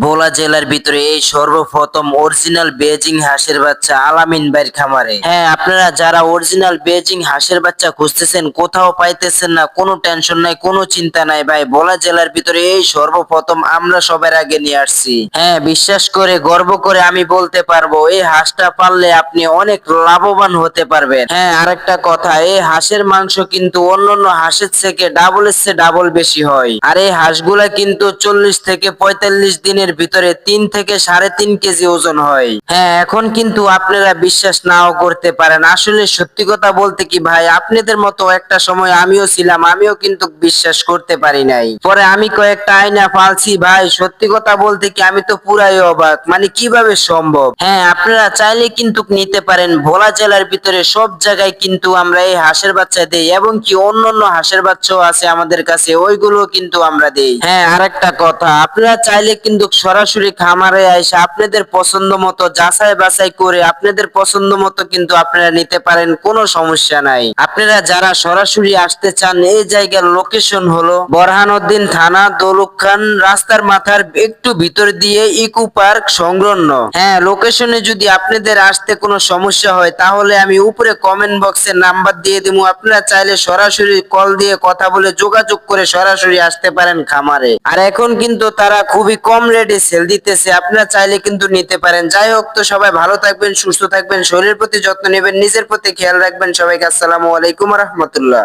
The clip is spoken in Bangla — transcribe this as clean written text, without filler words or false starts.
ভোলা জেলার ভিতরে এই সর্বপ্রথম অরিজিনাল বেজিং হাঁসের বাচ্চা আলামিন ভাইয়ের খামারে। হ্যাঁ, আপনারা যারা অরিজিনাল বেজিং হাঁসের বাচ্চা খুঁজতেছেন, কোথাও পাইতেছেন না, কোনো টেনশন নাই, কোনো চিন্তা নাই ভাই। ভোলা জেলার ভিতরে এই সর্বপ্রথম আমরা সবার আগে নিয়ে আসছি। হ্যাঁ, বিশ্বাস করে গর্ব করে আমি বলতে পারবো, এই হাঁসটা পাললে আপনি অনেক লাভবান হতে পারবেন। হ্যাঁ, আরেকটা কথা, এই হাঁসের মাংস কিন্তু অন্যান্য হাঁসের থেকে ডাবলের চেয়ে ডাবল বেশি হয়। আর এই হাঁসগুলা কিন্তু 40 থেকে 45 দিনের ভিতরে 3 থেকে 3.5 কেজি ওজন হয়। হ্যাঁ, এখন কিন্তু আপনারা বিশ্বাস নাও করতে পারেন। আসলে সত্যি কথা বলতে কি ভাই, আপনাদের মতো একটা সময় আমিও ছিলাম, আমিও কিন্তু বিশ্বাস করতে পারি নাই। পরে আমি কয়েকটা আয়না পালছি ভাই, সত্যি কথা বলতে কি আমি তো পুরাই অবাক, মানে কিভাবে সম্ভব। হ্যাঁ, আপনারা চাইলে কিন্তু নিতে পারেন। ভোলা জেলার ভিতরে সব জায়গায় কিন্তু আমরা এই হাঁসের বাচ্চা দেই, এবং কি অন্যান্য হাঁসের বাচ্চাও আছে আমাদের কাছে, ওইগুলো কিন্তু আমরা দেই। হ্যাঁ, আরেকটা কথা, আপনারা চাইলে কিন্তু সরাসরি খামারে এসে আপনাদের পছন্দ মতো যাচাই বাছাই করে আপনাদের পছন্দ মতো কিন্তু আপনারা নিতে পারেন, কোনো সমস্যা নাই। আপনারা যারা সরাসরি আসতে চান, এই জায়গার লোকেশন হলো বোরহানউদ্দিন থানা, দৌলতখান রাস্তার মাথার একটু ভিতর দিয়ে ইকো পার্ক সংলগ্ন। হ্যাঁ, লোকেশনে যদি আপনাদের আসতে কোনো সমস্যা হয়, তাহলে আমি উপরে কমেন্ট বক্সে নাম্বার দিয়ে দিব, আপনারা চাইলে সরাসরি কল দিয়ে কথা বলে যোগাযোগ করে সরাসরি আসতে পারেন খামারে। আর এখন কিন্তু তারা খুবই কম রেটে সেল দিতেছে, আপনারা চাইলে কিন্তু নিতে পারেন। যাই হোক, তো সবাই ভালো থাকবেন, সুস্থ থাকবেন, শরীরের প্রতি যত্ন নেবেন, নিজের প্রতি খেয়াল রাখবেন। সবাইকে আসসালামু আলাইকুম রহমতুল্লাহ।